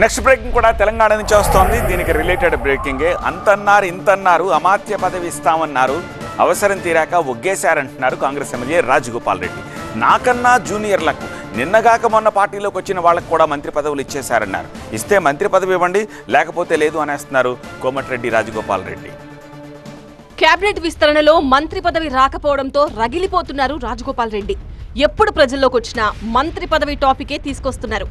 Next breaking కూడా తెలంగాణ నుంచి వస్తోంది. దీనికి రిలేటెడ్ బ్రేకింగే. అంతన్నారు ఇంతన్నారు, అమాత్య పదవి ఇస్తామన్నారు, అవసరం తీరాక ఒగ్గేశారంటున్నారు కాంగ్రెస్ ఎమ్మెల్యే రాజగోపాల్ రెడ్డి. నాకన్నా జూనియర్లకు నిన్నగాక మొన్న పార్టీలోకి వచ్చిన వాళ్ళకు కూడా మంత్రి పదవులు ఇచ్చేశారన్నారు. ఇస్తే మంత్రి పదవి ఇవ్వండి, లేకపోతే లేదు అనేస్తున్నారు కోమటిరెడ్డి రాజగోపాల్ రెడ్డి. కేబినెట్ విస్తరణలో మంత్రి పదవి రాకపోవడంతో రగిలిపోతున్నారు రాజగోపాల్ రెడ్డి. ఎప్పుడు ప్రజల్లోకి వచ్చినా మంత్రి పదవి టాపికే తీసుకొస్తున్నారు.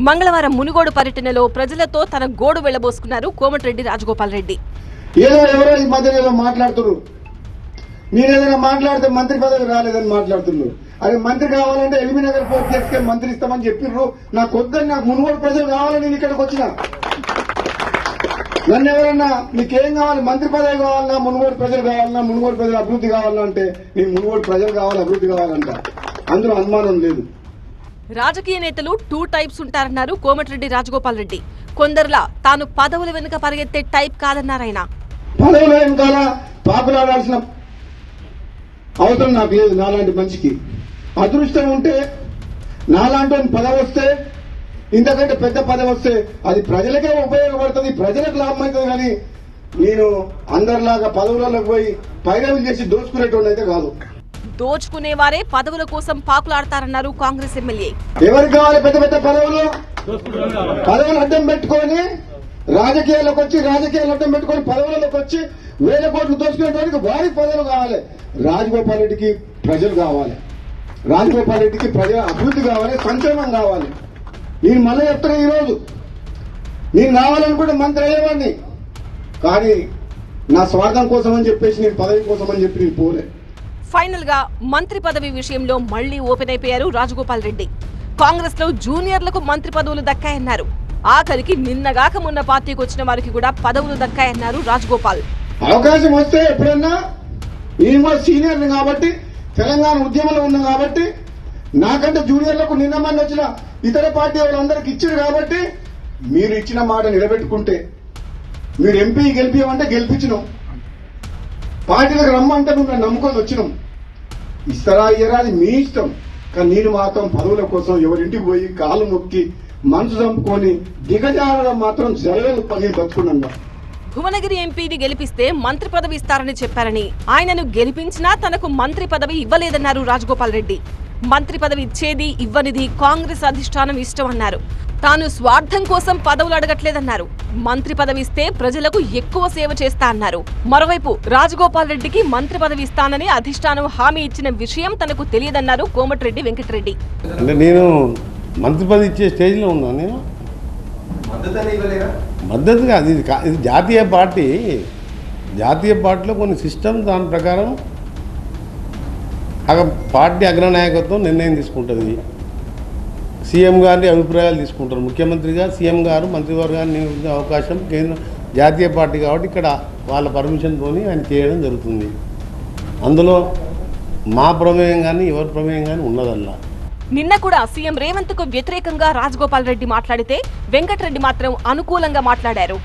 మంగళవారం మునుగోడు పర్యటనలో ప్రజలతో తన గోడు వెళ్లబోసుకున్నారు కోమటిరెడ్డి రాజగోపాల్ రెడ్డి. ఎవరో ఈ మధ్య మాట్లాడుతున్నారు, మీరేదైనా మాట్లాడితే మంత్రి పదవి రాలేదని మాట్లాడుతున్నారు. అరే మంత్రి కావాలంటే ఎల్బీ నగర్ పోర్ట్ చేసుకే మంత్రి ఇస్తామని చెప్పిర్రు. నాకు వద్దని, నాకు మునుగోడు ప్రజలు కావాలని నేను ఇక్కడికి వచ్చిన. నన్ను ఎవరన్నా మీకేం కావాలి, మంత్రి పదవి కావాలన్నా, మునుగోడు ప్రజలు కావాలన్నా, మునుగోడు ప్రజలు అభివృద్ధి కావాలన్నా అంటే నేను మునుగోడు ప్రజలు కావాలి, అభివృద్ధి కావాలంట. అందులో అనుమానం లేదు. రాజకీయ నేతలు 2 టైప్స్ ఉంటారన్నారు కోమటిరెడ్డి రాజగోపాల్ రెడ్డి. కొందరులా తాను పదవుల వెనుక పరిగెత్తే టైప్ కాదన్నారాయన. పదవుల వెనుకాల పాకులాడాల్సిన అవసరం నాకు లేదు. నాలాంటి మనిషికి అదృష్టం ఉంటే, నాలాంటి పదవి వస్తే, ఇంతకంటే పెద్ద పదవి వస్తే అది ప్రజలకే ఉపయోగపడుతుంది, ప్రజలకు లాభం అవుతుంది. కానీ నేను అందరిలాగా పదవులకు పోయి పైరవులు చేసి దోచుకునేటోళ్ళు అయితే కాదు. దోచుకునేవారే పదవుల కోసం పాకులాడతారన్నారు కాంగ్రెస్ ఎమ్మెల్యే. ఎవరికి కావాలి పెద్ద పెద్ద పదవులు? పదవులు అడ్డం పెట్టుకొని రాజకీయాల్లోకి వచ్చి, రాజకీయాలు అడ్డం పెట్టుకొని పదవులలోకి వచ్చి వేల కోట్లు దోచుకునేటానికి వారికి పదవులు కావాలి. రాజగోపాల్ రెడ్డికి ప్రజలు కావాలి, రాజగోపాల్ రెడ్డికి ప్రజల అభివృద్ధి కావాలి, సంక్షేమం కావాలి. నేను మళ్ళీ చెప్తున్నా, ఈరోజు నేను కావాలనుకుంటే మంత్రి అయ్యేవాడిని, కానీ నా స్వార్థం కోసం అని చెప్పేసి, నేను పదవి కోసం అని చెప్పి నేను పోలే. ఫైనల్ గా మంత్రి పదవి విషయంలో మళ్లీ ఓపెన్ అయిపోయారు రాజగోపాల్ రెడ్డి. కాంగ్రెస్ లో జూనియర్లకు మంత్రి పదవులు దక్కాయన్నారు. ఆఖరికి నిన్నగాక మొన్న పార్టీకి వచ్చిన వారికి కూడా పదవులు దక్కాయన్నారు రాజగోపాల్. అవకాశం వస్తే ఎప్పుడన్నా, నేను కూడా సీనియర్ కాబట్టి, తెలంగాణ ఉద్యమంలో ఉన్నా కాబట్టి, నాకంటే జూనియర్లకు నిన్న మంది వచ్చిన ఇతర పార్టీ వాళ్ళందరికి ఇచ్చారు కాబట్టి, మీరు ఇచ్చిన మాట నిలబెట్టుకుంటే, మీరు ఎంపీ గెలిపియమంటే గెలిపించినాం, పార్టీలకు రమ్మంటే మేము నమ్ముకొని వచ్చినాం. ఇస్తారా ఇయ్యరా అది మీ ఇష్టం. కానీ నేను మాత్రం పదవుల కోసం ఎవరింటికి పోయి కాలు మొక్కి మనసు చంపుకొని దిగజారడం మాత్రం జరగదు. పని బతుకున్నాను. భువనగిరి ఎంపీని గెలిపిస్తే మంత్రి పదవి ఇస్తారని చెప్పారని, ఆయనను గెలిపించినా తనకు మంత్రి పదవి ఇవ్వలేదన్నారు రాజగోపాల్ రెడ్డి. మంత్రి పదవి ఇచ్చేది ఇవ్వనిది కాంగ్రెస్ అధిష్టానం ఇష్టం అన్నారు. తాను స్వార్థం కోసం పదవులు అడగట్లేదన్నారు. మంత్రి పదవి ఇస్తే ప్రజలకు ఎక్కువ సేవ చేస్తా అన్నారు. మరోవైపు రాజగోపాల్ రెడ్డికి మంత్రి పదవి ఇస్తానని అధిష్టానం హామీ ఇచ్చిన విషయం తనకు తెలియదన్నారు కోమటిరెడ్డి వెంకటరెడ్డి. నేను మంత్రి పదవి ఇచ్చే స్టేజ్లో ఉన్నాను. నేను మద్దతుగా ఇది జాతీయ పార్టీలో కొన్ని సిస్టమ్, దాని ప్రకారం పార్టీ అగ్రనాయకత్వం నిర్ణయం తీసుకుంటుంది. సీఎం గారిని అభిప్రాయాలు తీసుకుంటారు. ముఖ్యమంత్రిగా సీఎం గారు మంత్రివర్గాన్ని నియమించే అవకాశం కేంద్ర జాతీయ పార్టీ కాబట్టి ఇక్కడ వాళ్ళ పర్మిషన్తో ఆయన చేయడం జరుగుతుంది. అందులో మా ప్రమేయం కానీ ఎవరి ప్రమేయం కానీ ఉన్నదల్లా. నిన్న కూడా సీఎం రేవంత్ కు వ్యతిరేకంగా రాజగోపాల్ రెడ్డి మాట్లాడితే వెంకటరెడ్డి మాత్రం అనుకూలంగా మాట్లాడారు.